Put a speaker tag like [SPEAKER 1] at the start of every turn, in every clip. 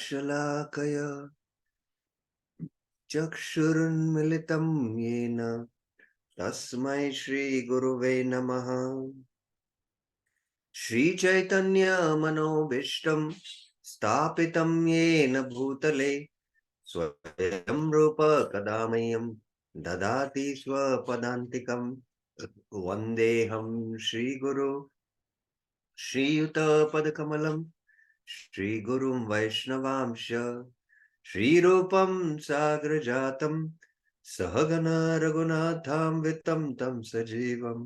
[SPEAKER 1] शलाकया चक्षुरुन्मिलितं येन तस्मै श्रीगुरुवे नमः। श्रीचैतन्यमनोभीष्टं स्थापितं येन भूतले स्वयं रूप कदा मह्यं ददाति स्वपदान्तिकम्। वन्देऽहं श्रीगुरु श्रीयुतपदकमलं श्रीगुरुं वैष्णवांश श्रीरूपं साग्रजातं सहगना रघुनाथान्वितं तं सजीवम्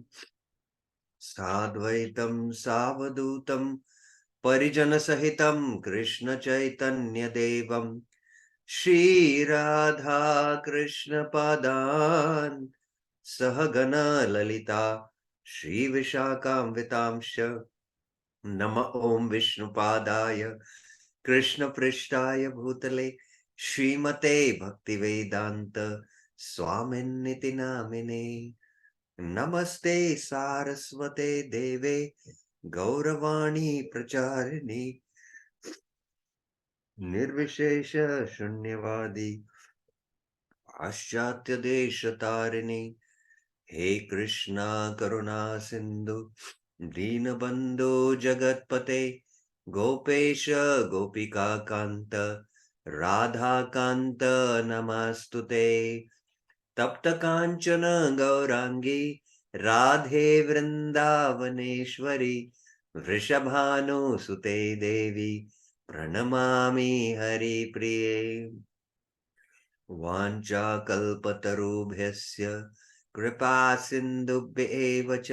[SPEAKER 1] साद्वैतं सावधूतं परिजनसहितं कृष्णचैतन्यदेवं श्रीराधा कृष्णपादान् सहगना ललिता श्रीविशाखान्वितांश्च नम ॐ विष्णुपादाय कृष्णपृष्ठाय भूतले श्रीमते भक्तिवेदान्त स्वामिन्निति नामिने नमस्ते सारस्वते देवे गौरवाणी प्रचारिणि निर्विशेष शून्यवादी पाश्चात्य देश तारिणि हे कृष्णा करुणा सिंधु दीनबंधु जगतपते गोपेश गोपिका कांत राधा कांत नमस्तुते तप्त कांचन गौरांगी राधे वृंदावनेश्वरी वृषभानुसुते देवी प्रणमामि हरिप्रिये वाञ्छाकल्पतरुभ्यस्य कृपा सिन्धुभ्येव च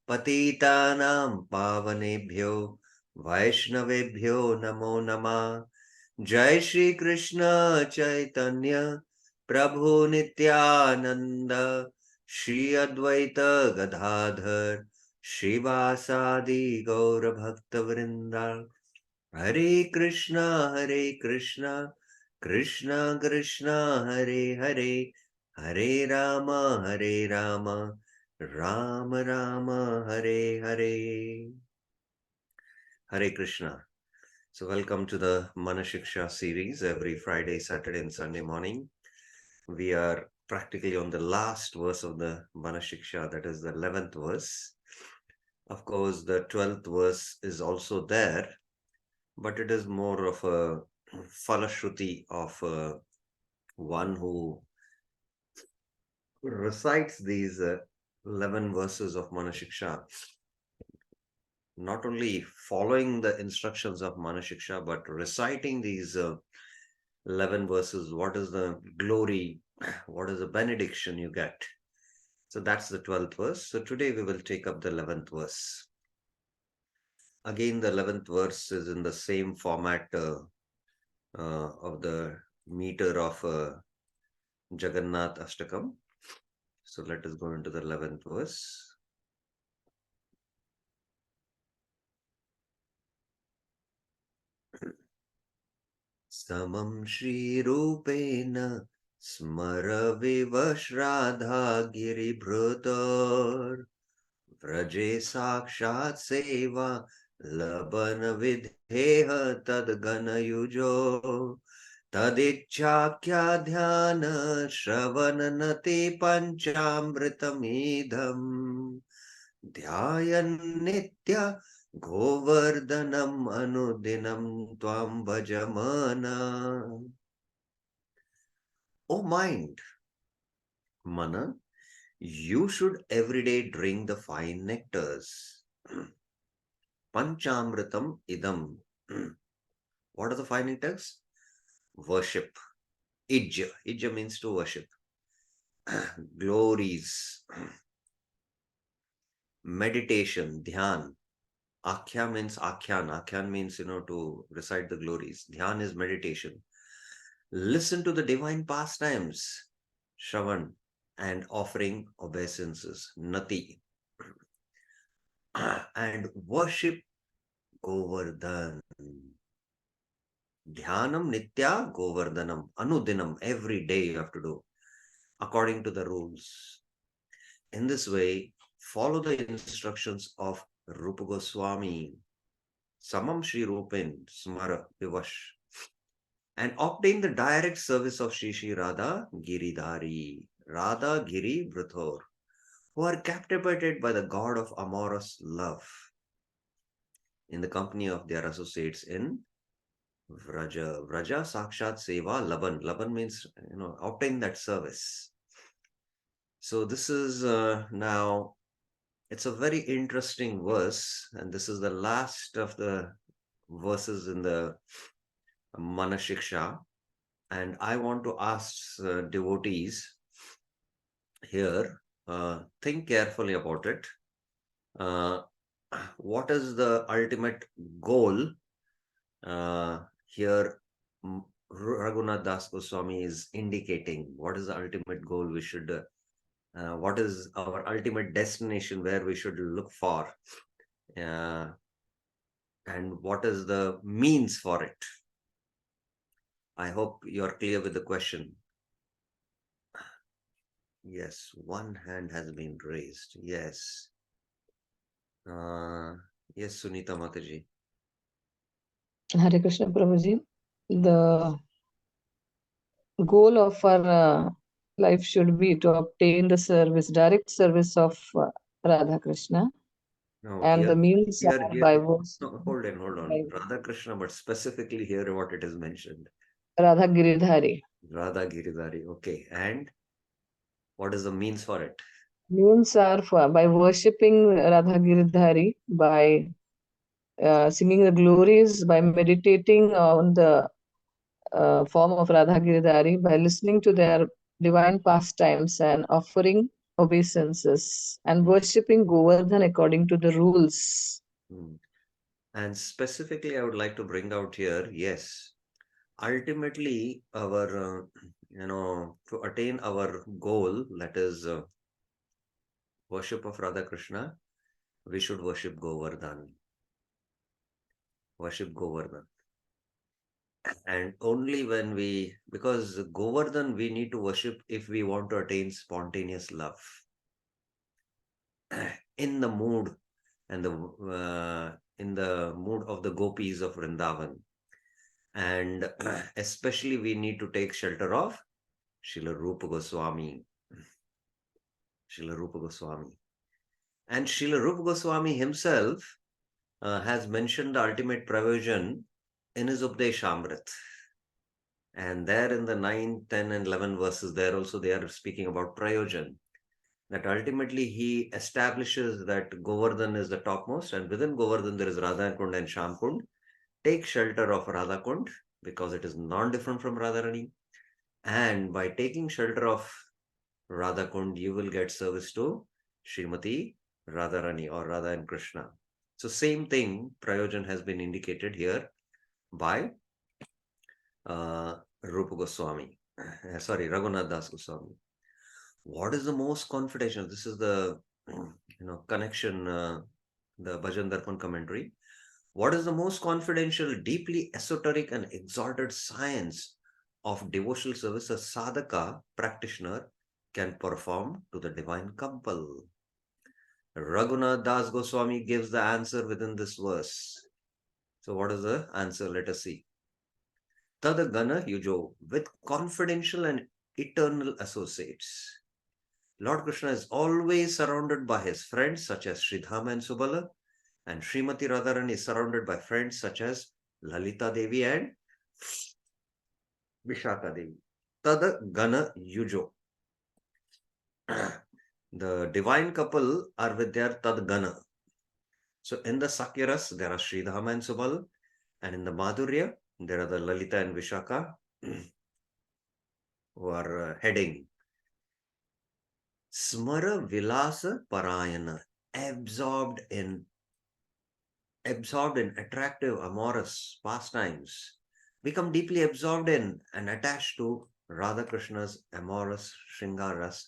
[SPEAKER 1] पतितानां पावनेभ्यो वैष्णवेभ्यो नमो नमः। जय श्री कृष्ण चैतन्य प्रभु नित्यानंद श्री अद्वैत गदाधर श्रीवासादि गौर भक्त वृंदा हरे Krishna Krishna Krishna Hare Hare Hare Ram Ram Ram Hare Hare Hare Krishna. So welcome to the Manashiksha series. Every Friday, Saturday and Sunday morning we are practically on the last verse of the Manashiksha, that is the 11th verse. Of course, the 12th verse is also there, but it is more of a falashruti of one who recites these 11 verses of Manashiksha, not only following the instructions of Manashiksha, but reciting these 11 verses. What is the glory? What is the benediction you get? So that's the 12th verse. So today we will take up the 11th verse. Again, the 11th verse is in the same format of the meter of Jagannath Ashtakam. So let us go into the 11th verse. समं श्रीरूपेण स्मरविवश्राद्धा गिरिभृतर्व्रजे साक्षात् सेवा लबनविधेह तद्गणयुजो तदिच्छाख्याध्यान श्रवणनति पञ्चामृतमिदम् ध्यायन्नित्य गोवर्धनम् अनुदिनं त्वां भजमाना. O mind, Mana, you should every day drink the fine nectars. Panchamritam idam. What are the fine nectars? Worship. Ijja. Ijja means to worship. Glories. Meditation. Dhyan. Akhya means akhyan. Akhyan means, to recite the glories. Dhyan is meditation. Listen to the divine pastimes. Shravan. And offering obeisances. Nati. And worship Govardhan. Dhyanam Nitya Govardhanam. Anudinam. Every day you have to do according to the rules. In this way, follow the instructions of Rupa Goswami. Samam Shri Rupin Smara Vivash, and obtain the direct service of Shri Shri Radha Giridhari, Radha Giri Vrathor, who are captivated by the god of amorous love in the company of their associates in Vraja. Vraja Sakshat Seva Laban. Laban means, obtain that service. So this is now, it's a very interesting verse, and this is the last of the verses in the Mana Shiksha. And I want to ask devotees here, think carefully about it. Uh, what is the ultimate goal here? Raghunath Das Goswami is indicating what is the ultimate goal we should, what is our ultimate destination where we should look for, uh, and what is the means for it. I hope you're clear with the question. Yes, one hand has been raised. Yes. Yes, Sunita Mataji.
[SPEAKER 2] Hare Krishna Prabhuji. The goal of our life should be to obtain the service, direct service of Radha Krishna,
[SPEAKER 1] No,
[SPEAKER 2] and the
[SPEAKER 1] here,
[SPEAKER 2] means
[SPEAKER 1] here,
[SPEAKER 2] are
[SPEAKER 1] here.
[SPEAKER 2] by
[SPEAKER 1] No,
[SPEAKER 2] worshiping
[SPEAKER 1] hold
[SPEAKER 2] by
[SPEAKER 1] on. Radha Krishna, but specifically here what it is mentioned.
[SPEAKER 2] Radha Giridhari.
[SPEAKER 1] Radha Giridhari. Okay. And what is the means for it?
[SPEAKER 2] Means are by worshipping Radha Giridhari, by singing the glories, by meditating on the form of Radha Giridhari, by listening to their divine pastimes and offering obeisances, and
[SPEAKER 1] Hmm,
[SPEAKER 2] worshipping Govardhan according to the rules.
[SPEAKER 1] hmm. And specifically, I would like to bring out here, yes, ultimately, our, to attain our goal, that is worship of Radha Krishna, we should worship Govardhan. Worship Govardhan. And only when because Govardhan we need to worship if we want to attain spontaneous love in the mood and in the mood of the gopis of Vrindavan. And especially we need to take shelter of Srila Rupa Goswami. Srila Rupa Goswami. And Srila Rupa Goswami himself has mentioned the ultimate provision in his Updeshamrit. And there in the 9, 10, and 11 verses, there also they are speaking about Prayojan. That ultimately he establishes that Govardhan is the topmost, and within Govardhan there is Radhakund and Shamkund. Take shelter of Radhakund because it is non-different from Radharani. And by taking shelter of Radhakund, you will get service to Srimati Radharani or Radha and Krishna. So same thing, Prayojan has been indicated here by Rupa Goswami. Sorry, Raghunath Das Goswami. What is the most confidential? This is the connection, the Bhajan Darpan commentary. What is the most confidential, deeply esoteric, and exalted science of devotional service a sadhaka practitioner can perform to the divine couple? Raghunath Das Goswami gives the answer within this verse. So, what is the answer? Let us see. Tadagana Yujo, with confidential and eternal associates. Lord Krishna is always surrounded by his friends such as Sridhama and Subala, and Srimati Radharani is surrounded by friends such as Lalita Devi and Vishaka Devi. Tada Gana Yujo. The divine couple are with their Tad Gana. So in the Sakyaras, there are Sridhama and Subal, and in the Madhurya, there are the Lalita and Vishaka who are heading. Smara Vilasa Parayana, absorbed in attractive, amorous pastimes, become deeply absorbed in and attached to Radha Krishna's amorous Shringaras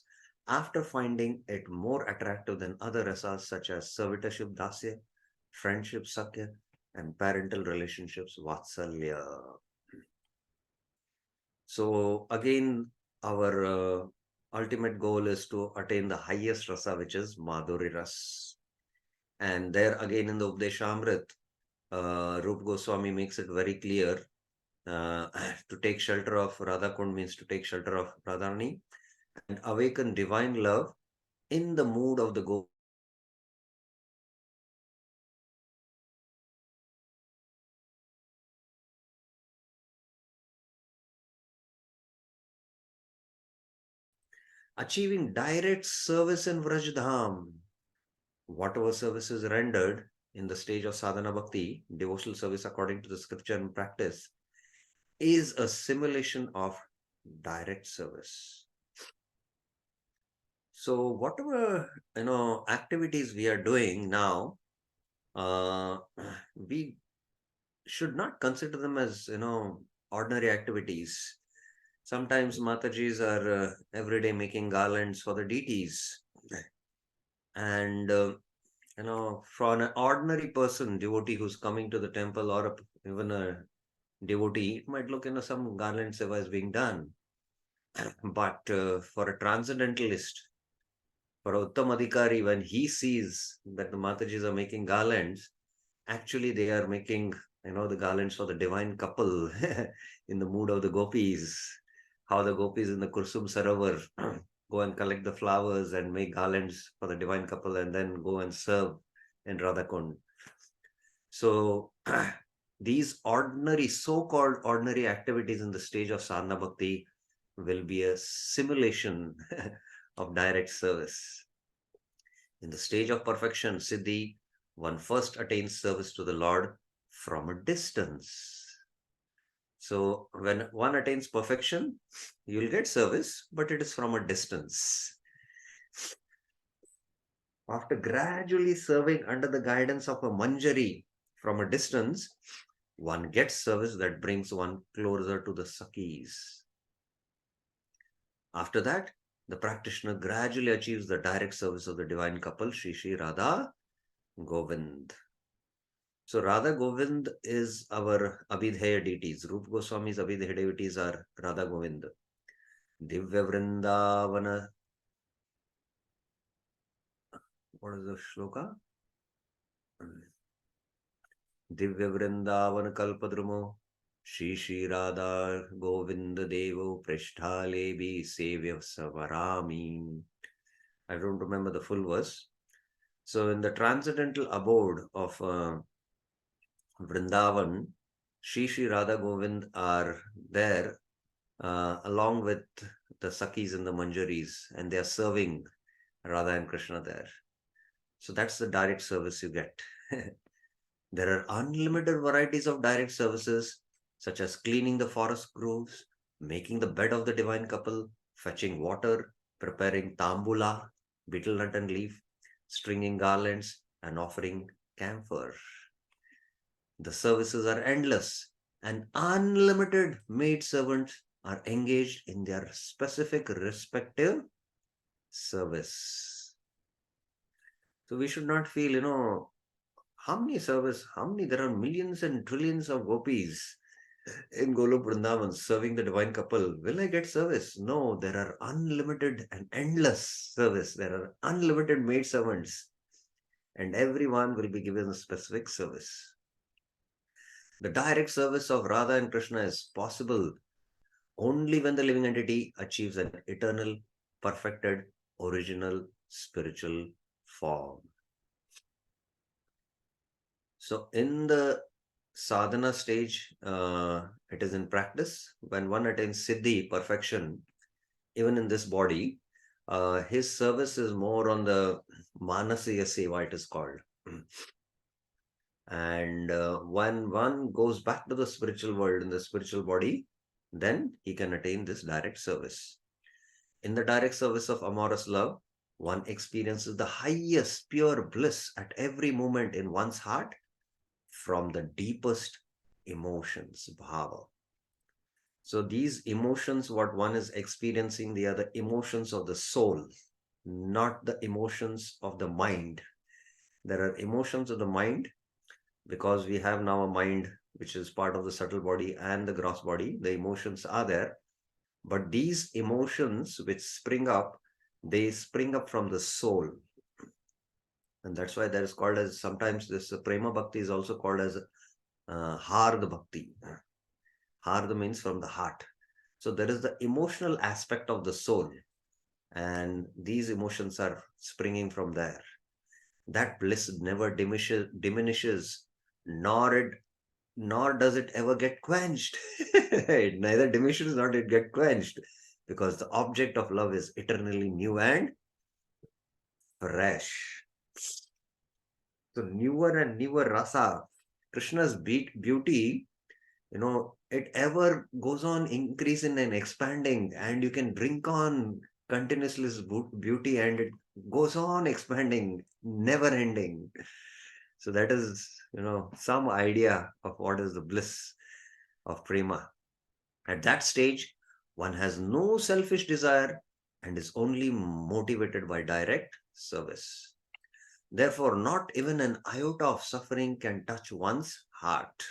[SPEAKER 1] after finding it more attractive than other rasas such as servitorship, dasya, friendship, sakya, and parental relationships, vatsalya. So again, our ultimate goal is to attain the highest rasa, which is Madhuri Ras. And there again in the Updeshamrit, Rup Goswami makes it very clear. To take shelter of Radha Kund means to take shelter of Radharani and awaken divine love in the mood of the achieving direct service in Vrajdham. Whatever service is rendered in the stage of sadhana bhakti, devotional service according to the scripture and practice, is a simulation of direct service. So whatever activities we are doing now, we should not consider them as ordinary activities. Sometimes Matajis are every day making garlands for the deities, and for an ordinary person, devotee who's coming to the temple, or even a devotee, it might look some garland seva is being done. But for a transcendentalist, for Uttam Adhikari, when he sees that the Matajis are making garlands, actually they are making the garlands for the divine couple in the mood of the gopis. How the gopis in the Kursum Sarovar go and collect the flowers and make garlands for the divine couple and then go and serve in Radhakund. So these ordinary, so-called ordinary activities in the stage of sadhana bhakti will be a simulation of direct service. In the stage of perfection, Siddhi, one first attains service to the Lord from a distance. So when one attains perfection, you'll get service, but it is from a distance. After gradually serving under the guidance of a manjari from a distance, one gets service that brings one closer to the Sakis. After that, the practitioner gradually achieves the direct service of the divine couple, Shri Shri Radha Govind. So Radha Govind is our Abhidheya deities. Rupa Goswami's Abhidheya deities are Radha Govind. Divya Vrindavana. What is the shloka? Divya Vrindavan Kalpadrumo. Shri Shri Radha Govind Devo Prishthalebi Sevya Savarami. I don't remember the full verse. So in the transcendental abode of Vrindavan, Shri Shri Radha Govind are there along with the Sakis and the Manjaris, and they are serving Radha and Krishna there. So that's the direct service you get. There are unlimited varieties of direct services, such as cleaning the forest groves, making the bed of the divine couple, fetching water, preparing tambula, betel nut and leaf, stringing garlands, and offering camphor. The services are endless, and unlimited maid servants are engaged in their specific respective service. So we should not feel, there are millions and trillions of gopis in Golok Vrindavan serving the divine couple. Will I get service? No, there are unlimited and endless service. There are unlimited maid servants, and everyone will be given a specific service. The direct service of Radha and Krishna is possible only when the living entity achieves an eternal, perfected, original spiritual form. So, in the sadhana stage, it is in practice. When one attains siddhi, perfection, even in this body, his service is more on the manasiya seva, it is called. And when one goes back to the spiritual world in the spiritual body, then he can attain this direct service. In the direct service of amorous love, one experiences the highest pure bliss at every moment in one's heart from the deepest emotions, bhava. So these emotions, what one is experiencing, they are the emotions of the soul, not the emotions of the mind. There are emotions of the mind because we have now a mind which is part of the subtle body and the gross body. The emotions are there. But these emotions which spring up, they spring up from the soul. And that's why that is called as, sometimes this prema bhakti is also called as Hard Bhakti. Hard means from the heart. So there is the emotional aspect of the soul, and these emotions are springing from there. That bliss never diminishes, nor does it ever get quenched. It neither diminishes nor it get quenched, because the object of love is eternally new and fresh. So newer and newer rasa, Krishna's beauty, it ever goes on increasing and expanding, and you can drink on continuously this beauty, and it goes on expanding, never ending. So that is, some idea of what is the bliss of prema. At that stage, one has no selfish desire and is only motivated by direct service. Therefore, not even an iota of suffering can touch one's heart.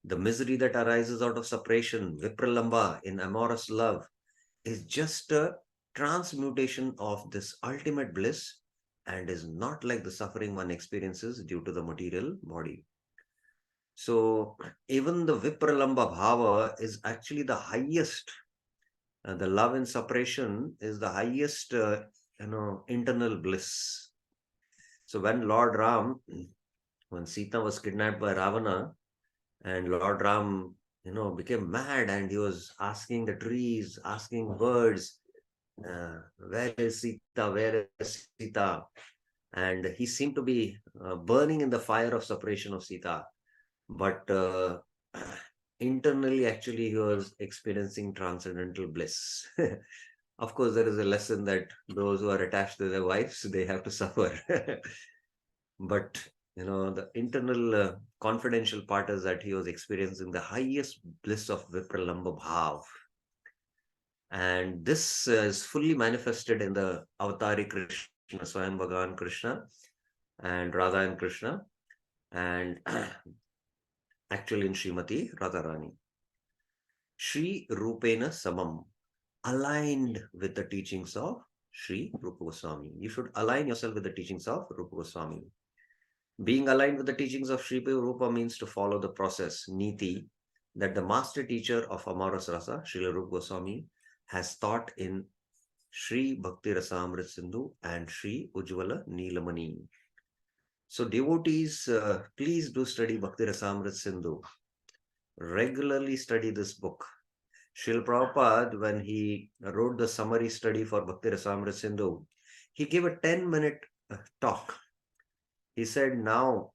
[SPEAKER 1] The misery that arises out of separation, vipralamba, in amorous love, is just a transmutation of this ultimate bliss and is not like the suffering one experiences due to the material body. So, even the vipralamba bhava is actually the highest. The love in separation is the highest, internal bliss. So, when Sita was kidnapped by Ravana, and Lord Ram, became mad, and he was asking the trees, asking birds, where is Sita? Where is Sita? And he seemed to be burning in the fire of separation of Sita. But internally, actually, he was experiencing transcendental bliss. Of course, there is a lesson that those who are attached to their wives, they have to suffer. But the internal confidential part is that he was experiencing the highest bliss of Vipralamba Bhav. And this is fully manifested in the Avatari Krishna, Swayam Bhagavan Krishna, and Radha and Krishna, and actually in Srimati Radharani. Sri Rupena Samam, aligned with the teachings of Sri Rupa Goswami. You should align yourself with the teachings of Rupa Goswami. Being aligned with the teachings of Sri Rupa means to follow the process, niti, that the master teacher of Amaras Rasa, Srila Rupa Goswami, has taught in Sri Bhakti Rasamrit Sindhu and Sri Ujjvala Neelamani. So devotees, please do study Bhakti Rasamrit Sindhu. Regularly study this book. Srila Prabhupada, when he wrote the summary study for Bhakti Rasamrit Sindhu, he gave a 10-minute talk. He said, now,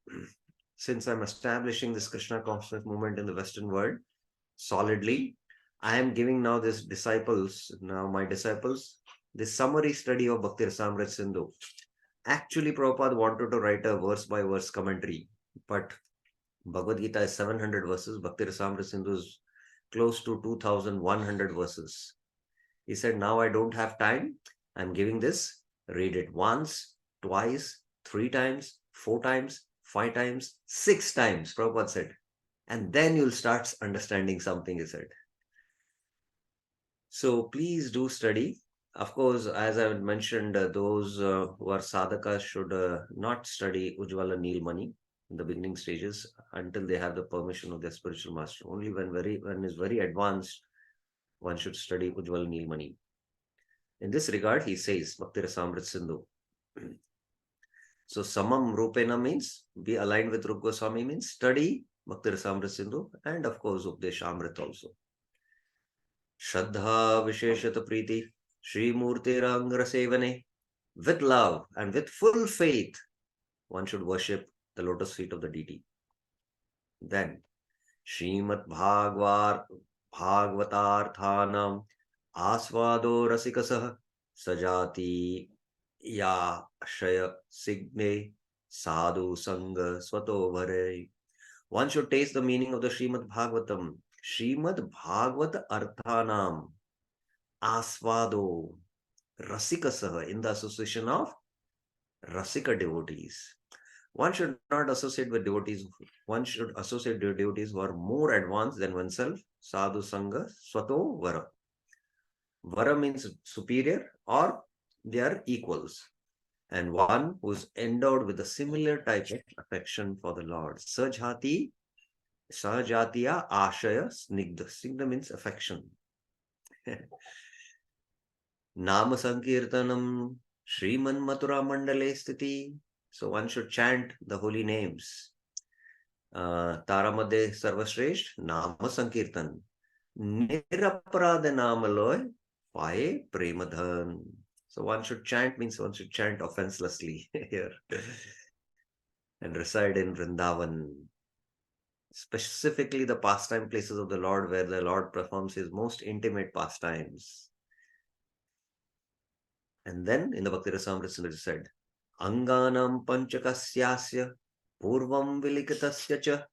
[SPEAKER 1] since I'm establishing this Krishna consciousness movement in the Western world solidly, I am giving now my disciples, this summary study of Bhakti Rasamrit Sindhu. Actually, Prabhupada wanted to write a verse-by-verse commentary, but Bhagavad Gita is 700 verses, Bhakti Rasamrit Sindhu is close to 2,100 verses. He said, now I don't have time. I'm giving this. Read it once, twice, 3 times, 4 times, 5 times, 6 times, Prabhupada said. And then you'll start understanding something, he said. So please do study. Of course, as I mentioned, those who are sadhakas should not study Ujjvala Neelamani in the beginning stages until they have the permission of their spiritual master. Only when is very advanced, one should study Ujjvala Neelamani. In this regard, he says, Bhakti Rasamrit Sindhu. So Samam Rupena means be aligned with Rupa Goswami, means study Bhakti Rasamrit Sindhu, and of course Updesh Amrit also. Shraddha Visheshata Preeti Shri Murti Rangra Sevane. With love and with full faith, one should worship the lotus feet of the deity. Then Srimad Bhagavatarthanam Asvado Rasikasah Sajati Ya Shaya Signe Sadhu Sangha Swato Bhare. One should taste the meaning of the Srimad Bhagavatam. Srimad Bhagavata Arthanam Asvado Rasikasaha, in the association of Rasika devotees. One should not associate with devotees. One should associate with devotees who are more advanced than oneself. Sadhu Sangha Swato Vara. Vara means superior or they are equals. and one who's endowed with a similar type of affection for the Lord. Sajhati, Sajatiya Ashaya Snigdha. Snigdha means affection. Nama Sankirtanam Sriman Mathura Mandale Sthiti. So one should chant the holy names. Taramade Sarvashresht, Nama Sankirtan. Niraparada Namaloy, Paye Premadhan. So one should chant means one should chant offenselessly here and reside in Vrindavan. Specifically the pastime places of the Lord where the Lord performs his most intimate pastimes. And then in the Bhakti Rasamrita it said, Anganam Panchakasyasya Purvam Vilikatasya cha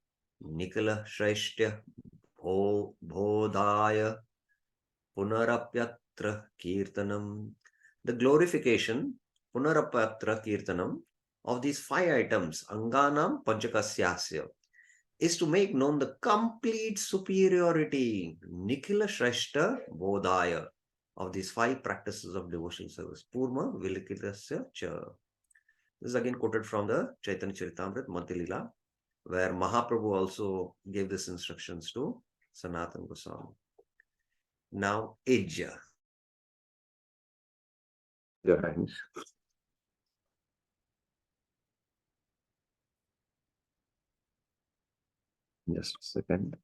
[SPEAKER 1] Nikala Shreshtya Bodhaya Punarapyatra Kirtanam. The glorification, Punarapyatra Kirtanam, of these 5 items, Anganam Panchakasyasya, is to make known the complete superiority, Nikila Shrestha Bodhaya, of these 5 practices of devotional service. Purma Vilikitasya cha. This is again quoted from the Chaitanya Charitamrita Madhya Lila, where Mahaprabhu also gave these instructions to Sanatana Goswami. Now, Ijja. Your hands. Just a second.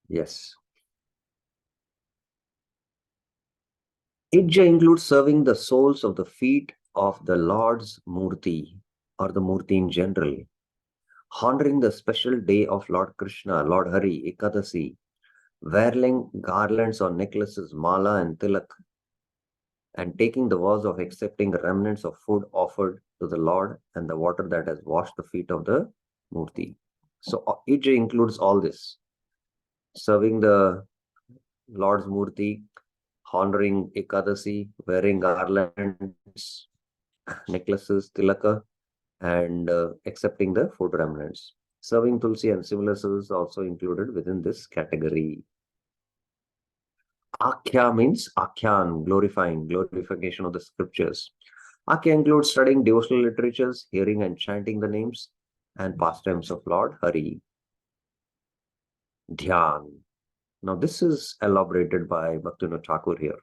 [SPEAKER 1] Yes. Ijja includes serving the soles of the feet of the Lord's Murti, or the Murti in general, honoring the special day of Lord Krishna, Lord Hari, Ekadasi, wearing garlands or necklaces, mala and tilak, and taking the vows of accepting remnants of food offered to the Lord and the water that has washed the feet of the Murti. So Ijja includes all this. Serving the Lord's Murti, honoring Ekadasi, wearing garlands, necklaces, tilaka, and accepting the food remnants. Serving Tulsi and similar services also included within this category. Akhya means Akhyan, glorifying, glorification of the scriptures. Akhya includes studying devotional literatures, hearing and chanting the names and pastimes of Lord Hari. Dhyan. Now this is elaborated by Bhaktivinoda Thakur here.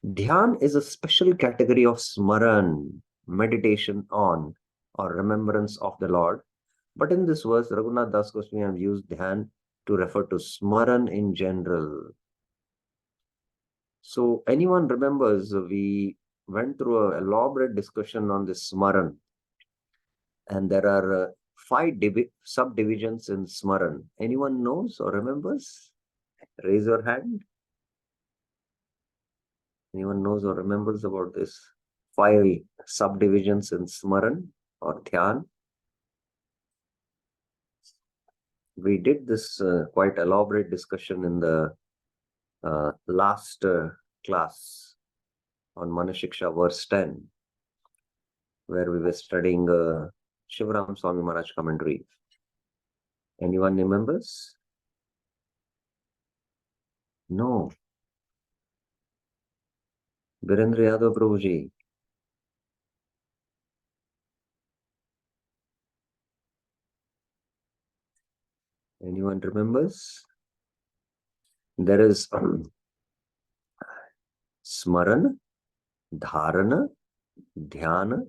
[SPEAKER 1] Dhyan is a special category of smaran, meditation on or remembrance of the Lord. But in this verse, Raghunath Das Goswami has used dhyan to refer to smaran in general. So anyone remembers, we went through an elaborate discussion on this smaran. And there are 5 subdivisions in smaran. Anyone knows or remembers? Raise your hand. Anyone knows or remembers about this 5 subdivisions in smaran or dhyan? We did this quite elaborate discussion in the last class on Manah Shiksha verse 10, where we were studying Shivaram Swami Maharaj commentary. Anyone remembers? No. Virendra Yadav Prabhuji. Anyone remembers? There is Smaran, Dharana, Dhyana,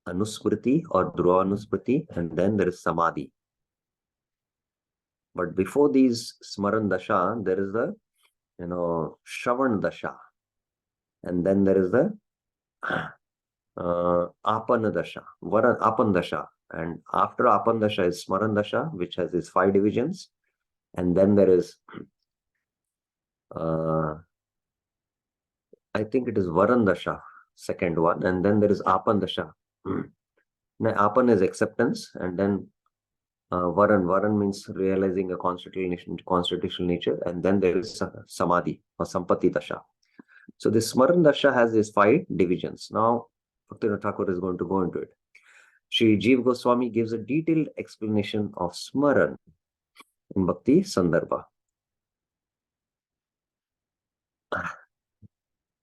[SPEAKER 1] Anusmriti or Dhruva Anusmriti, and then there is Samadhi. But before these Smaran Dasha, there is the, Shravan Dasha. And then there is the Apana Dasha, Apan Dasha. And after Apan Dasha is Smaran Dasha, which has its 5 divisions. And then there is, I think it is Varan Dasha, second one. And then there is Apan Dasha. Now, Apan is acceptance. And then Varan means realizing a constitutional nature. And then there is Samadhi or Sampati Dasha. So this Smaran Dasha has these 5 divisions. Now, Bhaktivinoda Thakur is going to go into it. Shri Jiva Goswami gives a detailed explanation of Smaran in Bhakti Sandarbha.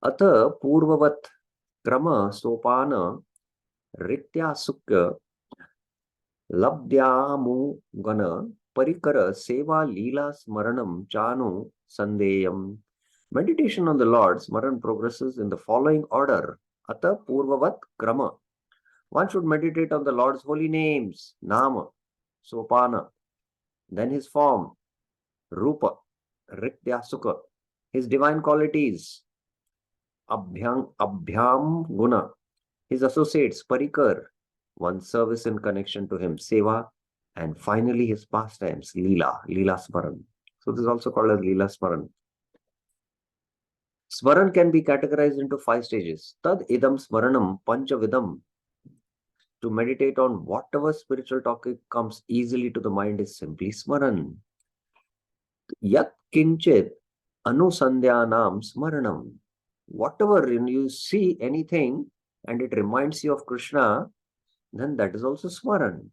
[SPEAKER 3] अथ पूर्ववत् क्रम सोपान रीत्या सुक्य लब्ध्यामुगन परिकर seva lila smaranam chanu sandeyam. Meditation on the Lord Smaran progresses in the following order. Ata purvavat krama. One should meditate on the Lord's holy names, Nama, Sopana, then his form, Rupa, Ritya Sukha, his divine qualities, Abhyam Guna, his associates, Parikar, one's service in connection to him, Seva, and finally his pastimes, Leela Smaran. So this is also called as Leela Smaran. Smaran can be categorized into 5 stages. Tad idam smaranam panchavidam. To meditate on whatever spiritual topic comes easily to the mind is simply smaran. Yat kinchit anusandhyanam smaranam. Whatever you see anything and it reminds you of Krishna, then that is also smaran.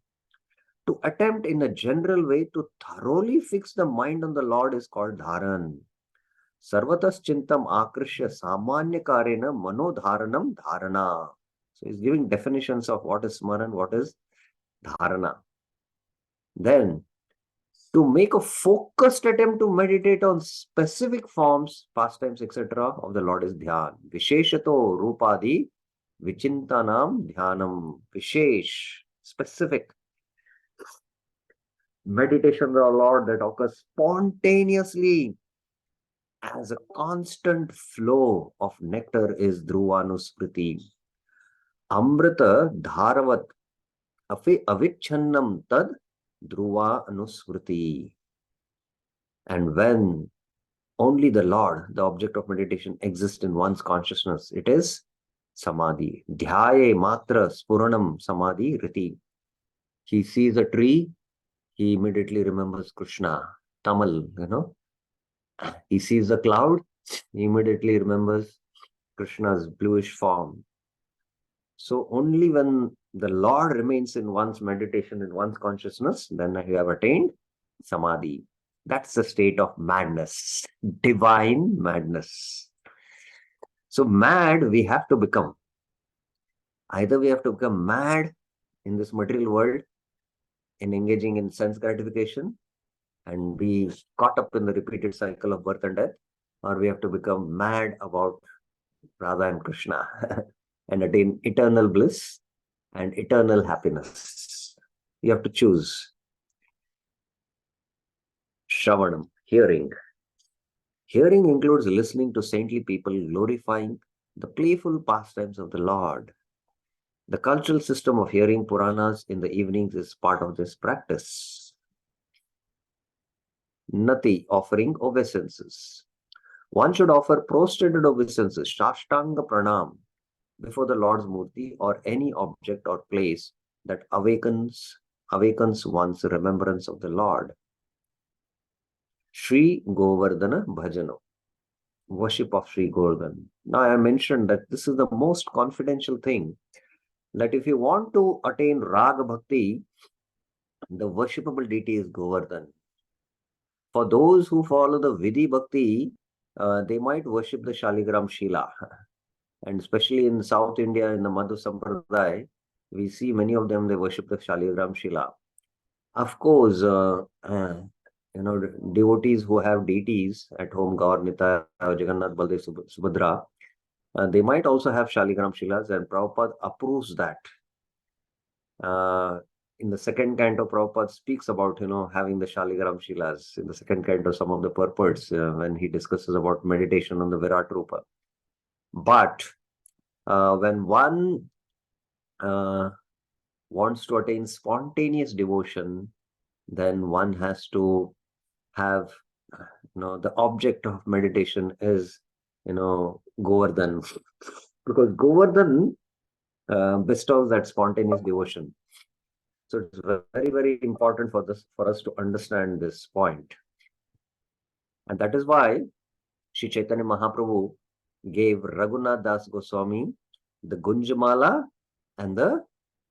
[SPEAKER 3] To attempt in a general way to thoroughly fix the mind on the Lord is called dharan. Sarvatas chintam akrishya samanya karena manodharanam dharana. So he's giving definitions of what is smaran, what is dharana. Then, to make a focused attempt to meditate on specific forms, pastimes, etc. of the Lord is dhyan. Visheshato rupadi vichintanam dhyanam. Vishesh, specific meditation on the Lord that occurs spontaneously as a constant flow of nectar is dhruvanusmriti. Amrita dharavat avicchannam tad dhruva anusmriti. And when only the Lord, the object of meditation, exists in one's consciousness, it is samadhi. Dhyaye matra spuranam samadhi riti. He sees a tree, he immediately remembers Krishna. Tamil, He sees a cloud, he immediately remembers Krishna's bluish form. So only when the Lord remains in one's meditation, in one's consciousness, then you have attained samadhi. That's the state of madness, divine madness. So mad we have to become. Either we have to become mad in this material world, in engaging in sense gratification, and be caught up in the repeated cycle of birth and death, or we have to become mad about Radha and Krishna and attain eternal bliss and eternal happiness. You have to choose. Shravanam, hearing. Hearing includes listening to saintly people glorifying the playful pastimes of the Lord. The cultural system of hearing Puranas in the evenings is part of this practice. Nati, offering obeisances. One should offer prostrated obeisances, Shashtanga Pranam, before the Lord's Murti or any object or place that awakens one's remembrance of the Lord. Sri Govardhana Bhajana, worship of Sri Govardhan. Now I mentioned that this is the most confidential thing, that if you want to attain Raga Bhakti, the worshipable deity is Govardhan. For those who follow the Vidhi Bhakti, they might worship the Shaligram Shila. And especially in South India, in the Madhu Sampradaya, we see many of them, they worship the Shaligram Shila. Of course, devotees who have deities at home, Gaur, Nitya, Jagannath, Baldev, Subhadra, they might also have Shaligram Shilas, and Prabhupada approves that. In the second canto, Prabhupada speaks about, having the Shaligram Shilas. In the second canto, some of the purports, when he discusses about meditation on the Virat Rupa. But when one wants to attain spontaneous devotion, then one has to have, the object of meditation is, Govardhan. Because Govardhan bestows that spontaneous devotion. So it's very, very important for us to understand this point. And that is why Sri Chaitanya Mahaprabhu gave Raghunath Das Goswami the Gunjamala and the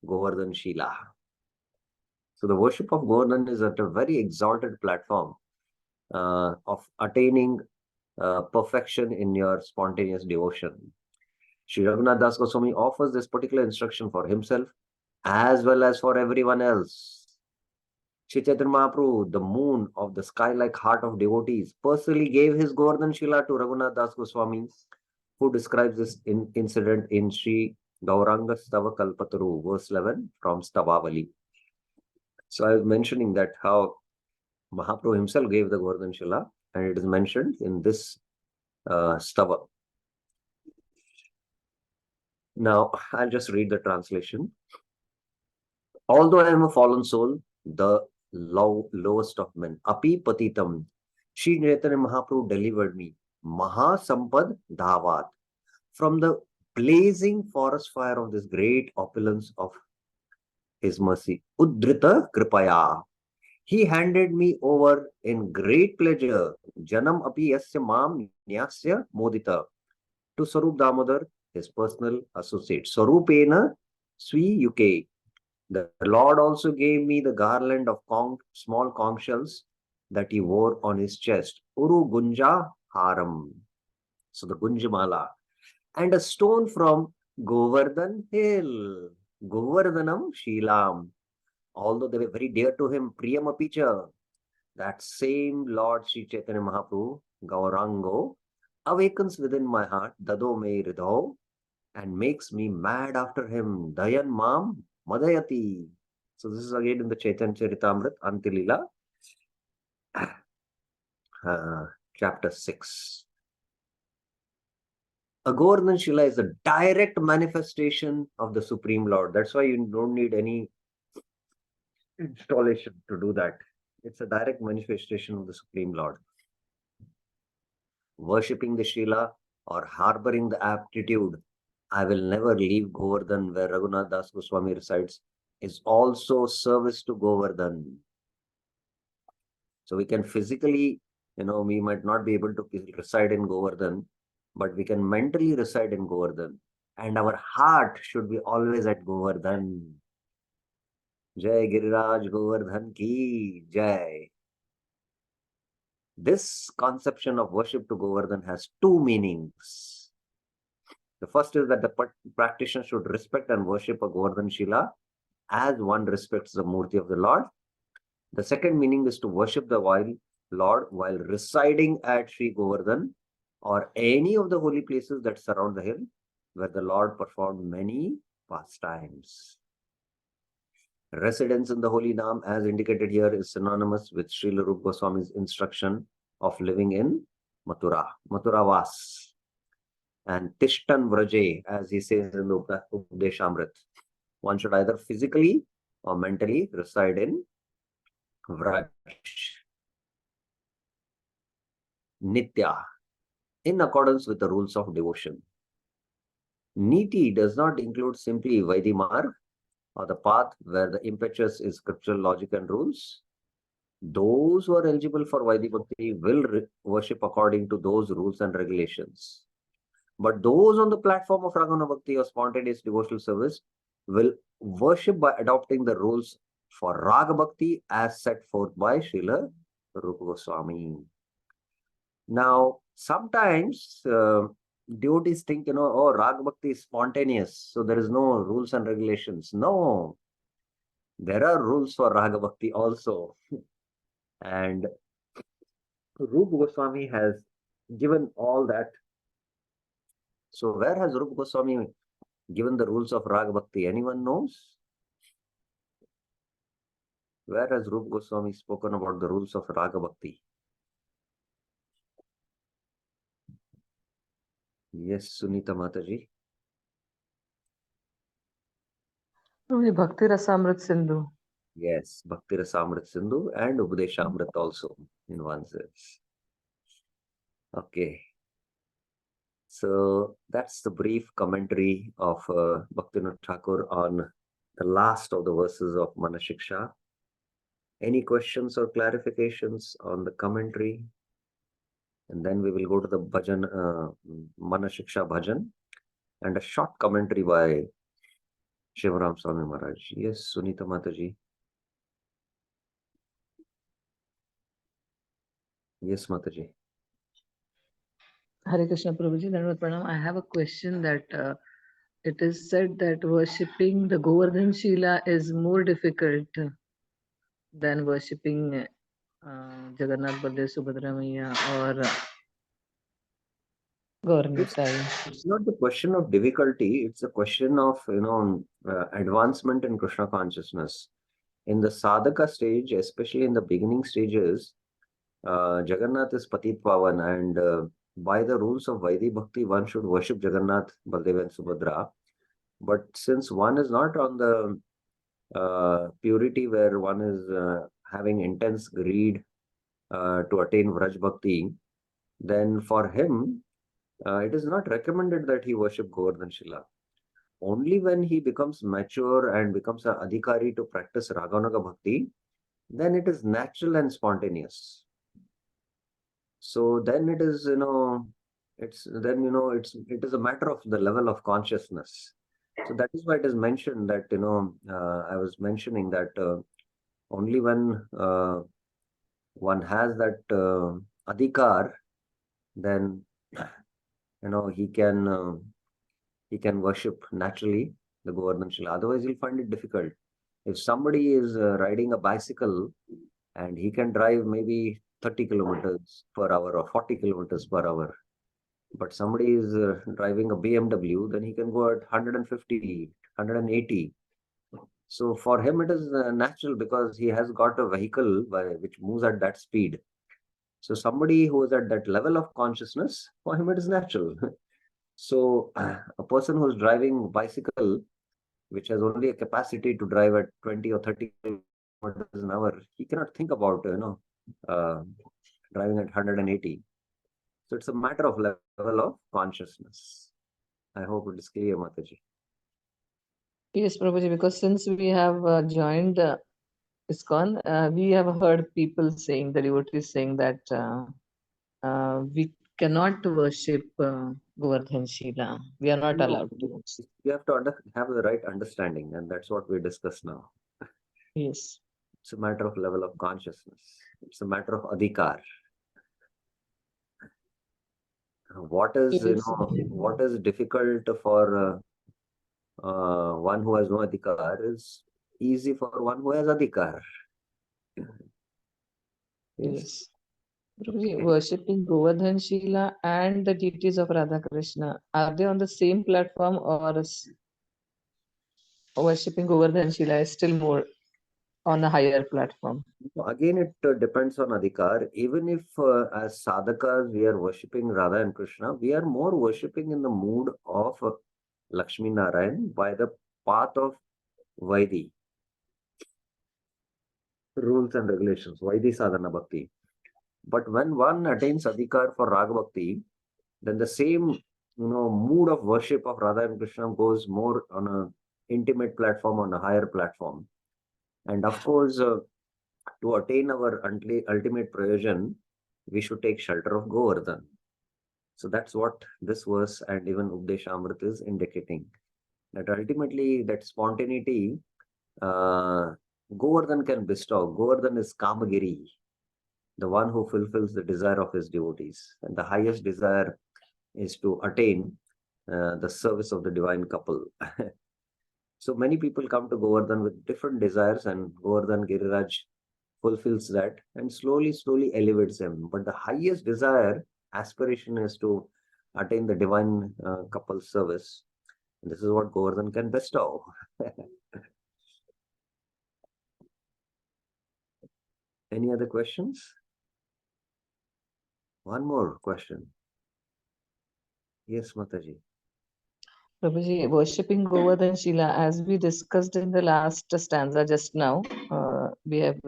[SPEAKER 3] Govardhan Shila. So the worship of Govardhan is at a very exalted platform of attaining perfection in your spontaneous devotion. Sri Raghunath Das Goswami offers this particular instruction for himself as well as for everyone else. Sri Chaitanya Mahaprabhu, the moon of the sky-like heart of devotees, personally gave his Govardhan Shila to Raghunath Das Goswami, who describes this incident in Sri Gauranga Stava Kalpataru, verse 11 from Stavavali. So I was mentioning that how Mahaprabhu himself gave the Govardhan Shila, and it is mentioned in this Stava. Now, I'll just read the translation. Although I am a fallen soul, the lowest of men, Api Patitam, Sri Chaitanya Mahaprabhu delivered me, Mahasampad Dhavat, from the blazing forest fire of this great opulence of his mercy. Uddrita Kripaya. He handed me over in great pleasure, Janam Api Yasya Mam Nyasya Modita, to Sarup Damodar, his personal associate. Sarupena Swi Yuke. The Lord also gave me the garland of small conch shells that he wore on his chest. Uru Gunja Haram. So the Gunjamala. And a stone from Govardhan Hill. Govardhanam Shilam. Although they were very dear to him, Priyam Apicha. That same Lord Sri Chaitanya Mahaprabhu, Gaurango, awakens within my heart, Dado me Ridho, and makes me mad after him. Dayan Mam Madayati. So this is again in the Chaitanya Charitamrit, Antilila, chapter 6. A Govardhan Shila is a direct manifestation of the Supreme Lord. That's why you don't need any installation to do that. It's a direct manifestation of the Supreme Lord. Worshipping the Shila or harboring the aptitude, I will never leave Govardhan where Raghunath Das Goswami resides, is also service to Govardhan. So we can physically, we might not be able to reside in Govardhan, but we can mentally reside in Govardhan. And our heart should be always at Govardhan. Jai Giriraj Govardhan ki Jai. This conception of worship to Govardhan has two meanings. The first is that the practitioner should respect and worship a Govardhan Shila as one respects the Murti of the Lord. The second meaning is to worship the Lord while residing at Sri Govardhan or any of the holy places that surround the hill where the Lord performed many pastimes. Residence in the holy Naam, as indicated here, is synonymous with Srila Rupa Goswami's instruction of living in Mathura, Mathuravas, and Tishtan Vraje, as he says in the Updeshamrit. One should either physically or mentally reside in Vraj. Nitya, in accordance with the rules of devotion. Niti does not include simply Vaidimarg, or the path where the impetus is scriptural logic and rules. Those who are eligible for Vaidhi Bhakti will worship according to those rules and regulations. But those on the platform of Ragana Bhakti or spontaneous devotional service will worship by adopting the rules for Raga Bhakti as set forth by Srila Rupa Goswami. Now, sometimes devotees think, oh, Raga Bhakti is spontaneous, so there is no rules and regulations. No, there are rules for Raga Bhakti also. And Rupa Goswami has given all that. So where has Rupa Goswami given the rules of Raga Bhakti? Anyone knows? Where has Rupa Goswami spoken about the rules of Raga Bhakti? Yes, Sunita Mataji.
[SPEAKER 2] Bhakti Rasamrit Sindhu.
[SPEAKER 3] Yes, Bhakti Rasamrit Sindhu and Updeshamrit also in one sense. Okay. So that's the brief commentary of Bhaktivinoda Thakur on the last of the verses of Manah Shiksha. Any questions or clarifications on the commentary? And then we will go to the bhajan, Manah Shiksha bhajan, and a short commentary by Shivaram Swami Maharaj. Yes, Sunita Mataji. Yes, Mataji.
[SPEAKER 2] Hare Krishna Prabhuji, Dandavat Pranam. I have a question that it is said that worshipping the Govardhan Shila is more difficult than worshipping Jagannath Baldev Subhadra Maiya or
[SPEAKER 3] It's,
[SPEAKER 2] Gaurnitai.
[SPEAKER 3] it's not the question of difficulty, it's a question of, advancement in Krishna consciousness. In the sadhaka stage, especially in the beginning stages, Jagannath is Patit Pavan, and by the rules of Vaidhi Bhakti, one should worship Jagannath, Baldev, and Subhadra. But since one is not on the purity where one is having intense greed to attain Vraj Bhakti, then for him, it is not recommended that he worship Govardhan Shila. Only when he becomes mature and becomes an adhikari to practice Ragavanaga Bhakti, then it is natural and spontaneous. So then it is, it is a matter of the level of consciousness. So that is why it is mentioned that, I was mentioning that only when one has that adhikar, then, he can worship naturally the Govardhan Shila. Otherwise, he'll find it difficult. If somebody is riding a bicycle and he can drive maybe 30 kilometers per hour or 40 kilometers per hour, but somebody is driving a BMW, then he can go at 150, 180. So for him, it is natural because he has got a vehicle which moves at that speed. So somebody who is at that level of consciousness, for him, it is natural. So a person who is driving bicycle, which has only a capacity to drive at 20 or 30 kilometers an hour, he cannot think about, uh, driving at 180. So it's a matter of level of consciousness. I hope it is clear, Mataji.
[SPEAKER 2] Yes, Prabhuji, because since we have joined ISKCON, we have heard people saying, the devotees saying that we cannot worship Govardhan Shila. We are not
[SPEAKER 3] No,
[SPEAKER 2] allowed to.
[SPEAKER 3] you have to have the right understanding, and that's what we discuss now.
[SPEAKER 2] Yes.
[SPEAKER 3] It's a matter of level of consciousness. It's a matter of adhikar. What is,
[SPEAKER 2] Yes.
[SPEAKER 3] what is difficult for one who has no adhikar is easy for one who has adhikar.
[SPEAKER 2] Yes. Prabhuji, worshipping Govardhan Shila and the deities of Radha Krishna, are they on the same platform, or worshipping Govardhan Shila is still more on a higher platform?
[SPEAKER 3] Again, it depends on adhikar. Even if as sadhakas we are worshipping Radha and Krishna, we are more worshipping in the mood of Lakshmi Narayan by the path of Vaidhi, rules and regulations, Vaidhi sadhana bhakti. But when one attains adhikar for Raga Bhakti, then the same mood of worship of Radha and Krishna goes more on a intimate platform, on a higher platform. And of course, to attain our ultimate prayojan, we should take shelter of Govardhan. So that's what this verse and even Updeshamrit is indicating. That ultimately, that spontaneity, Govardhan can bestow. Govardhan is Kamagiri, the one who fulfills the desire of his devotees. And the highest desire is to attain the service of the divine couple. So many people come to Govardhan with different desires, and Govardhan Giriraj fulfills that and slowly elevates them. But the highest desire, aspiration is to attain the divine couple service. And this is what Govardhan can bestow. Any other questions? One more question. Yes, Mataji.
[SPEAKER 2] Prabhuji, worshipping Govardhan Shila, as we discussed in the last stanza just now, we have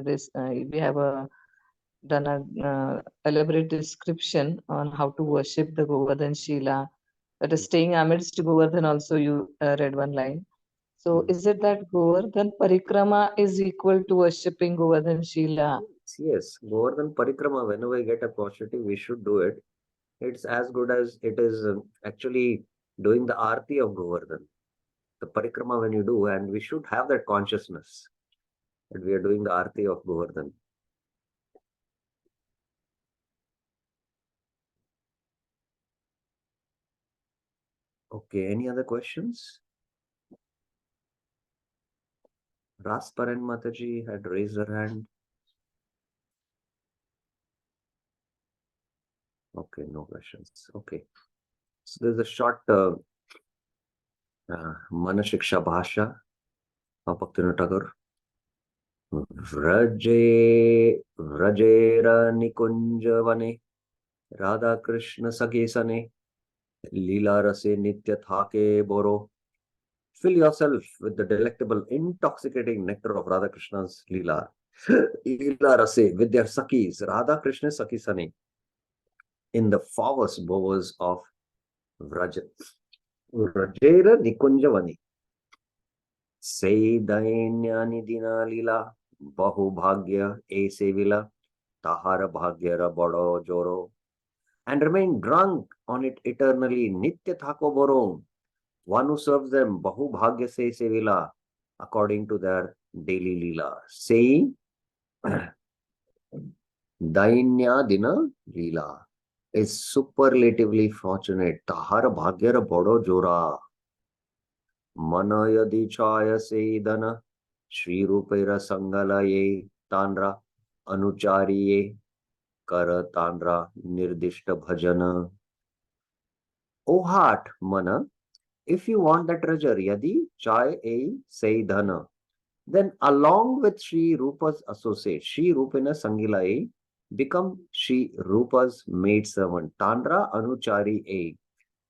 [SPEAKER 2] done a elaborate description on how to worship the Govardhan Shila. That is staying amidst Govardhan. Also, you read one line. So, is it that Govardhan Parikrama is equal to worshipping Govardhan Shila?
[SPEAKER 3] Yes, Govardhan Parikrama, whenever we get a opportunity, we should do it. It's as good as it is actually doing the arti of Govardhan. The Parikrama when you do, and we should have that consciousness that we are doing the arti of Govardhan. Okay, any other questions? Rasparan Mataji had raised her hand. Okay, no questions. Okay. So there's a short Manah Shiksha Bhasha of Bhaktivinoda Tagore. Vraje Vrajera Nikunja Vane Radha Krishna Sagesane Leela Rase Nitya Thake Boro. Fill yourself with the delectable, intoxicating nectar of Radha Krishna's Leela. Leela Rase with their Sakis, Radha Krishna Sakisane, in the forest bowers of Vraja. Vrajera Nikunjavani. Say Dainyani Dina Lila, Bahu Bhagya E Sevila, Tahara Bhagyara Bodo Joro, and remain drunk on it eternally, Nitya Thako Boro, one who serves them, Bahu Bhagya Se Sevila, according to their daily Leela, saying, Dainya Dina Leela is superlatively fortunate, Tahara Bhagyara Bodo Jora, Manayadi Chaya Sedana, Shri Rupera Sangalaye Tandra, Anuchariye Kara Tandra Nirdishta Bhajana. O heart, Mana, if you want the treasure, Yadi Chai A Seidhana, then along with Sri Rupa's associate, Sri Rupena Sangilaye, become Sri Rupa's maid servant, Tandra Anuchari A,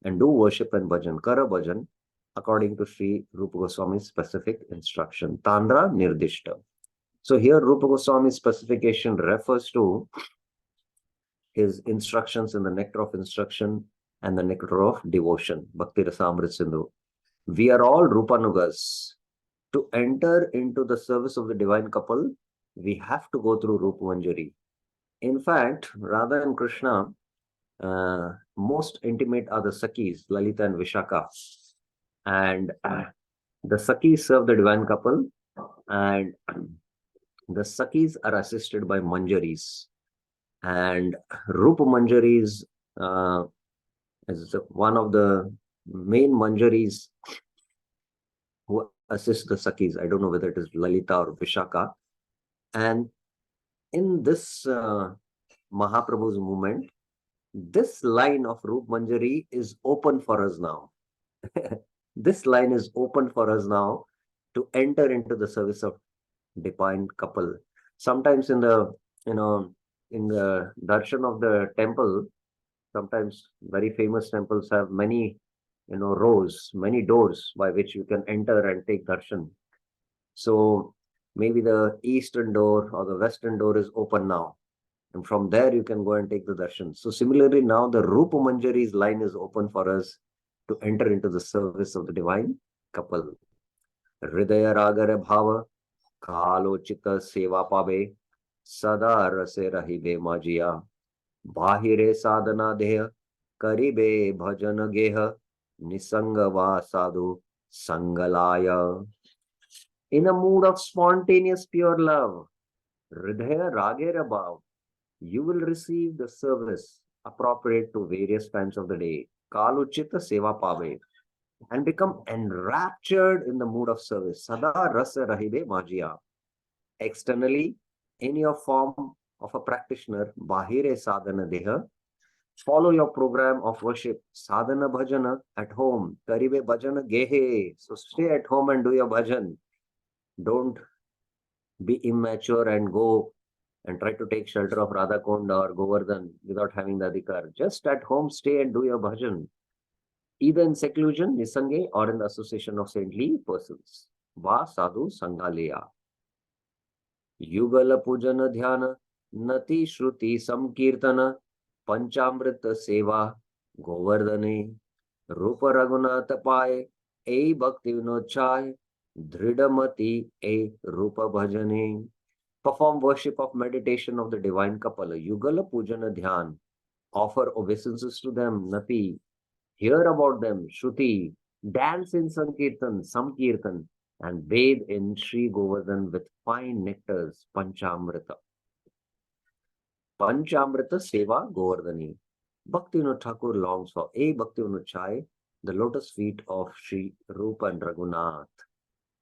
[SPEAKER 3] and do worship and bhajan, Kara bhajan, according to Sri Rupa Goswami's specific instruction, Tandra Nirdishta. So here Rupa Goswami's specification refers to his instructions in the nectar of instruction and the nectar of devotion, Bhakti Rasamrit Sindhu. We are all Rupanugas. To enter into the service of the divine couple, we have to go through Rupa Manjari. In fact, Radha and Krishna, most intimate are the Sakis, Lalita and Vishaka. And the Sakis serve the divine couple, and the Sakis are assisted by Manjaris. And Rupa Manjaris is one of the main Manjaris who assist the Sakis. I don't know whether it is Lalita or Vishaka. And in this Mahaprabhu's movement, this line of Rup Manjari is open for us now. This line is open for us now to enter into the service of divine couple. Sometimes in the, in the darshan of the temple, sometimes very famous temples have many, rows, many doors by which you can enter and take darshan. So maybe the eastern door or the western door is open now. And from there you can go and take the darshan. So similarly, now the Rupa Manjari's line is open for us to enter into the service of the divine couple. Hridaya Ragare Bhava, Kalo Chitta Seva Pabe, Sada Rase Rahibe Majia, Bahire Sadhana Deha, Karibe Bhajana Geha, Nisangava Sadhu, Sangalaya. In a mood of spontaneous pure love, Hridaya Ragare Bhava, you will receive the service appropriate to various times of the day, Kaluchita Seva Pave, and become enraptured in the mood of service. Sada Rasa Rahibe Majia. Externally, in your form of a practitioner, Bahire Sadhana Deha, follow your program of worship, Sadhana Bhajana at home, Karibe Bhajana Gehe. So stay at home and do your bhajan. Don't be immature and go and try to take shelter of Radha Konda or Govardhan without having the adhikar. Just at home, stay and do your bhajan, either in seclusion, Nisange, or in the association of saintly persons. Va sadhu sangaleya. Yugala pujana dhyana, nati shruti samkirtana, panchamrita seva, Govardhane, Rupa Raghunatha paye, e bhakti vinodchai, dhridamati e Rupa bhajane. Perform worship of meditation of the divine couple, Yugala Pujana Dhyan. Offer obeisances to them, Nati. Hear about them, Shruti. Dance in Sankirtan, Samkirtan, and bathe in Sri Govardhan with fine nectars, Panchamrita. Panchamrita Seva Govardhani. Bhaktivinoda Thakur longs for a Bhaktivinoda Chai, the lotus feet of Sri Rupa and Raghunath.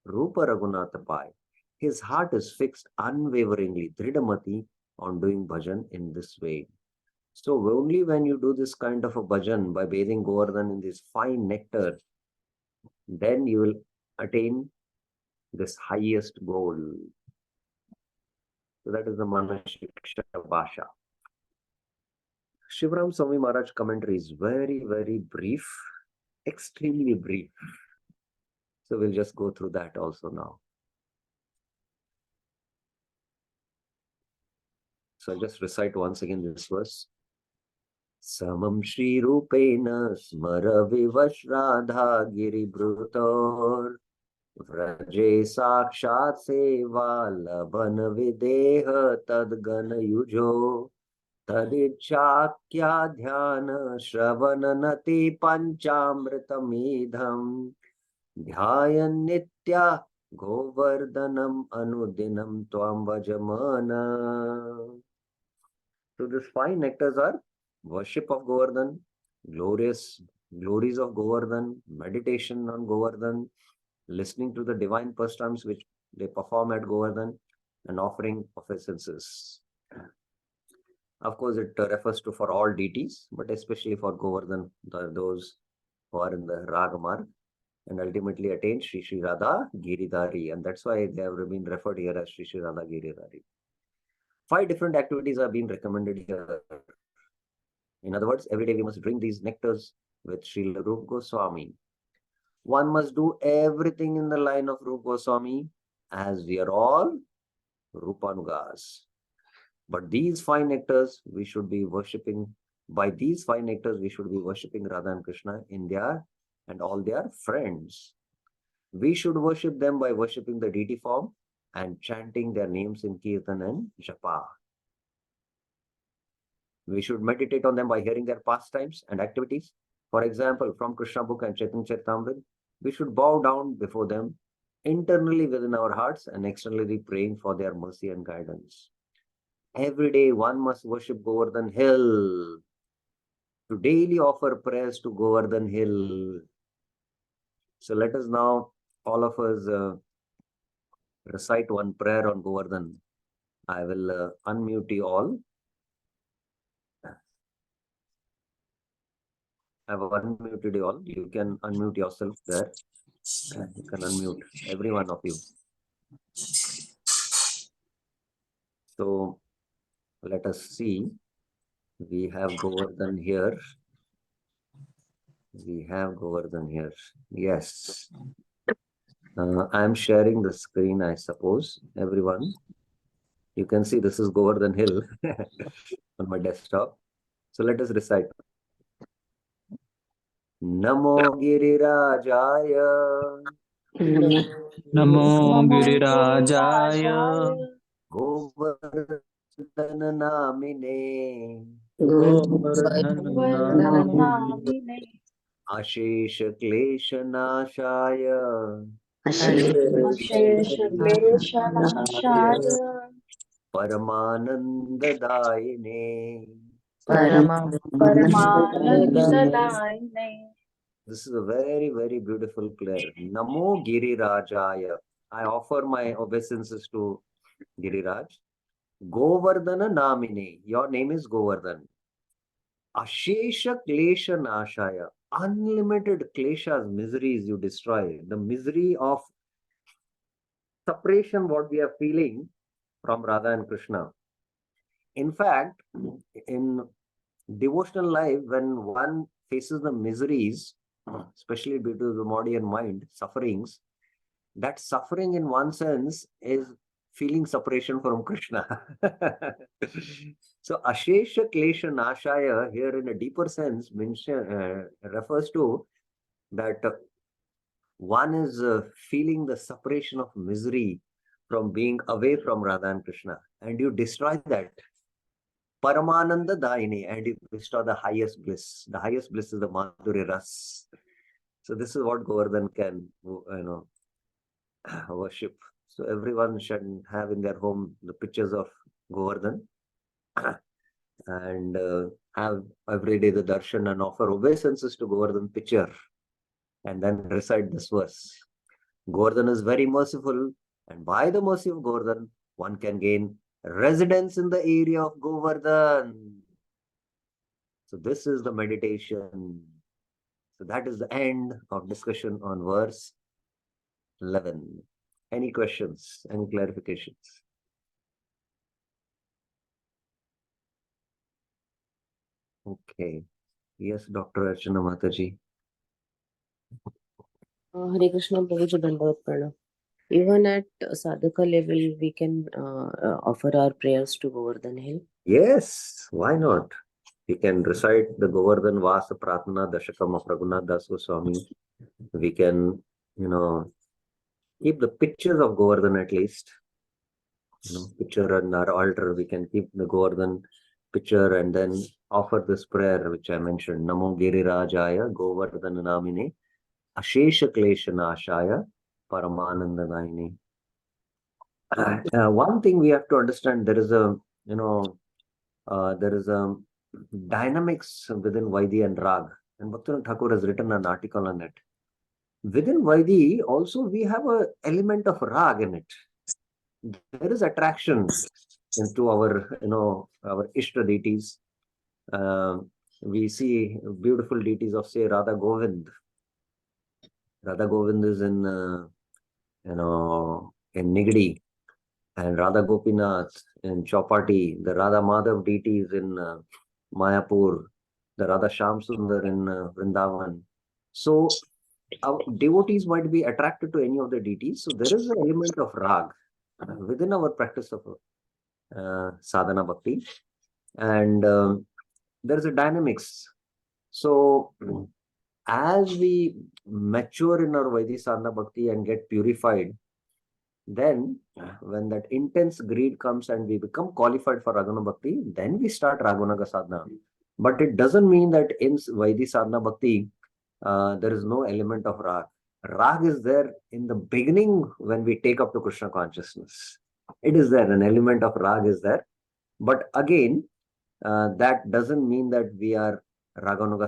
[SPEAKER 3] Rupa Raghunath Pai. His heart is fixed unwaveringly, Dridamati, on doing bhajan in this way. So only when you do this kind of a bhajan by bathing Govardhan in this fine nectar, then you will attain this highest goal. So that is the Manah Shiksha Bhasha. Shivram Swami Maharaj commentary is very, very brief, extremely brief. So we'll just go through that also now. So I'll just recite once again this verse. Samam Shri Rupena Smara Vivash Radha Giri Brutor Vraje Sakshat Seva Laban Videha Tadgana Yujo Tadichakya Dhyana Shravananati Panchamritamidham Dhyayan Nitya Govardhanam Anudinam Tvam Vajamana. So these five nectars are worship of Govardhan, glories of Govardhan, meditation on Govardhan, listening to the divine pastimes which they perform at Govardhan, and offering obeisances. Of course, it refers to for all deities, but especially for Govardhan, those who are in the Ragamarg and ultimately attain Sri Sri Radha Giridhari. And that's why they have been referred here as Sri Sri Radha Giridhari. 5 different activities are being recommended here. In other words, every day we must drink these nectars with Srila Rupa Goswami. One must do everything in the line of Rupa Goswami, as we are all Rupanugas. But these 5 nectars we should be worshipping. By these 5 nectars we should be worshipping Radha and Krishna in their and all their friends. We should worship them by worshipping the deity form and chanting their names in Kirtan and Japa. We should meditate on them by hearing their pastimes and activities. For example, from Krishna book and Chaitanya Charitamrita, we should bow down before them internally within our hearts and externally praying for their mercy and guidance. Every day one must worship Govardhan Hill. To daily offer prayers to Govardhan Hill. So let us now, all of us, recite one prayer on Govardhan. I will unmute you all. I have unmuted you all. You can unmute yourself there. You can unmute every one of you. So let us see. We have Govardhan here. We have Govardhan here. Yes. I am sharing the screen, I suppose. Everyone. You can see this is Govardhan Hill on my desktop. So let us recite. Namo Girirajaya.
[SPEAKER 4] Namo Girirajaya.
[SPEAKER 3] Govardhan Namine.
[SPEAKER 4] Govardhan
[SPEAKER 5] Namine.
[SPEAKER 3] Ashesh Klesha Nashaya.
[SPEAKER 5] Ashesh Klesha Nashaya.
[SPEAKER 3] Paramananda Daine.
[SPEAKER 5] Paramananda Daine.
[SPEAKER 3] This is a very, very beautiful prayer. Namo Girirajaya. I offer my obeisances to Giriraj. Govardhana Namine. Your name is Govardhan. Ashesha Klesha Nashaya. Unlimited kleshas, miseries you destroy. The misery of separation, what we are feeling from Radha and Krishna. In fact, in devotional life, when one faces the miseries, especially due to the body and mind, sufferings, that suffering in one sense is feeling separation from Krishna. So Ashesha Klesha Nashaya here in a deeper sense refers to that one is feeling the separation of misery from being away from Radha and Krishna, and you destroy that. Paramananda Daine, and you destroy the highest bliss. The highest bliss is the Madhurya Ras. So this is what Govardhan can, worship. So everyone should have in their home the pictures of Govardhan and have every day the darshan and offer obeisances to Govardhan picture. and then recite this verse. Govardhan is very merciful, and by the mercy of Govardhan, one can gain residence in the area of Govardhan. So this is the meditation. So that is the end of discussion on verse 11. Any questions? Any clarifications? Okay. Yes, Dr. Archana Mataji.
[SPEAKER 6] Hare Krishna Prabhuji Dandavat Pranam. Even at sadhaka level, we can offer our prayers to Govardhan Hill.
[SPEAKER 3] Yes, why not? We can recite the Govardhan Vasa Pratna Dashakam of Raghunath Das Goswami. We can, keep the pictures of Govardhan at least. Picture on our altar. We can keep the Govardhan picture and then offer this prayer which I mentioned. Namo Girirajaya Govardhan Namine Ashesha Klesha Nashaya Paramanandanaini. One thing we have to understand, there is a dynamics within Vaidhi and Rag, and Bhaktivinoda Thakur has written an article on it. Within Vaidhi also we have an element of Rag in it. There is attraction into our Ishta deities. We see beautiful deities of, say, Radha Govind. Radha Govind is in Nigdi, and Radha Gopinath in Chopati. The Radha Madhav deities in Mayapur. The Radha Shamsundar in Vrindavan. So our devotees might be attracted to any of the deities. So there is an element of Rag within our practice of sadhana bhakti, and there is a dynamics. So as we mature in our Vaidhi sadhana bhakti and get purified, then when that intense greed comes and we become qualified for Raguna bhakti, then we start Ragunaga sadhana. But it doesn't mean that in Vaidhi sadhana bhakti there is no element of Rag. Rag is there in the beginning when we take up to Krishna consciousness. It is there, an element of Rag is there. But again, that doesn't mean that we are Raganuga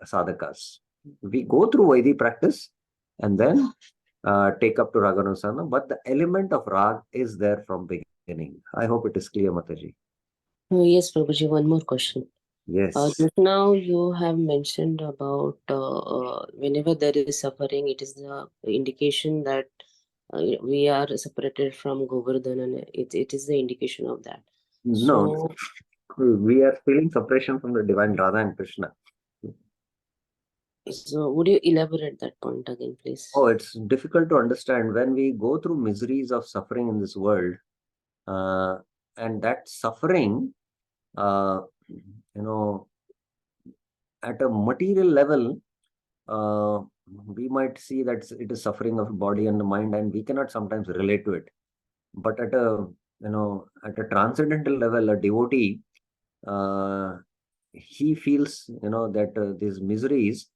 [SPEAKER 3] sadhakas. We go through Vaidhi practice and then take up to Raganuga sadhana, but the element of Rag is there from beginning. I hope it is clear, Mataji.
[SPEAKER 6] Yes, Prabhuji, one more question.
[SPEAKER 3] Yes.
[SPEAKER 6] Just now you have mentioned about whenever there is suffering, it is the indication that we are separated from Govardhan, and it is the indication of that.
[SPEAKER 3] No, we are feeling separation from the divine Radha and Krishna.
[SPEAKER 6] So would you elaborate that point again, please?
[SPEAKER 3] Oh, it's difficult to understand when we go through miseries of suffering in this world, and that suffering, at a material level, we might see that it is suffering of body and the mind, and we cannot sometimes relate to it. But at a transcendental level, a devotee, he feels that these miseries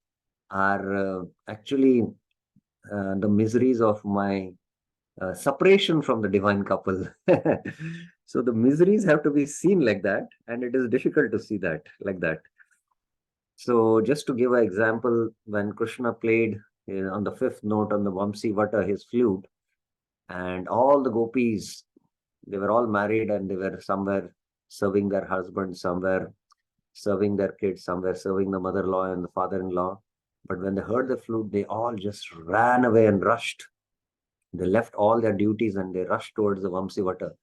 [SPEAKER 3] are actually the miseries of my separation from the divine couple. So the miseries have to be seen like that, and it is difficult to see that like that. So just to give an example, when Krishna played on the fifth note on the Vamsi Vata, his flute, and all the gopis, they were all married and they were somewhere serving their husbands, somewhere serving their kids, somewhere serving the mother-in-law and the father-in-law. But when they heard the flute, they all just ran away and rushed. They left all their duties and they rushed towards the Vamsi Vata.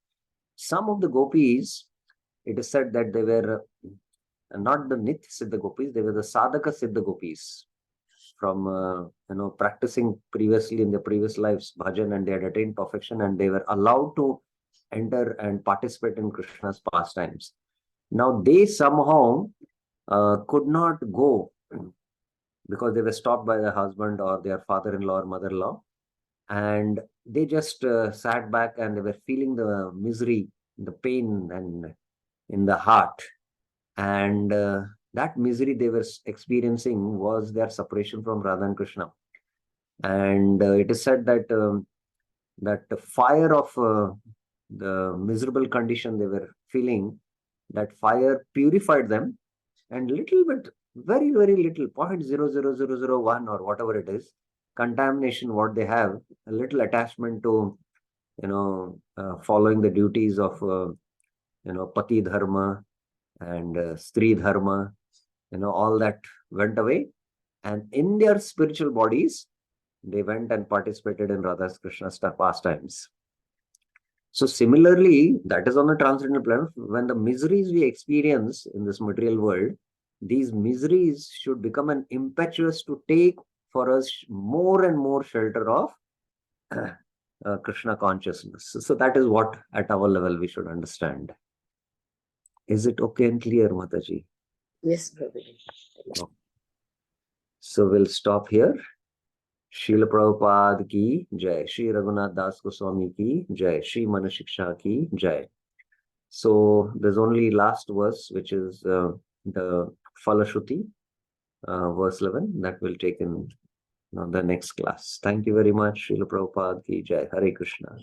[SPEAKER 3] Some of the gopis, it is said that they were not the Nitya Siddha gopis, they were the Sadhaka Siddha gopis from practicing previously in their previous lives bhajan, and they had attained perfection and they were allowed to enter and participate in Krishna's pastimes. Now they somehow could not go because they were stopped by their husband or their father-in-law or mother-in-law, and they just sat back and they were feeling the misery, the pain and in the heart, and that misery they were experiencing was their separation from Radha and Krishna. And it is said that that the fire of the miserable condition they were feeling, that fire purified them, and little bit very, very little, 0.00001 or whatever it is, contamination, what they have, a little attachment to, following the duties of, Pati Dharma and Stri Dharma, all that went away. And in their spiritual bodies, they went and participated in Radha Krishna's pastimes. So similarly, that is on a transcendental plane. When the miseries we experience in this material world, these miseries should become an impetus to take for us more and more shelter of Krishna consciousness. So that is what at our level we should understand. Is it okay and clear, Mataji?
[SPEAKER 6] Yes, Prabhu.
[SPEAKER 3] Okay. So we'll stop here. Srila Prabhupada ki jai, Shri Raghunath Das Goswami ki jai, Shri Manah Shiksha ki jai. So there's only last verse, which is the Falashruti, verse 11, that will take in the next class. Thank you very much. Srila Prabhupada ki jai. Hare Krishna.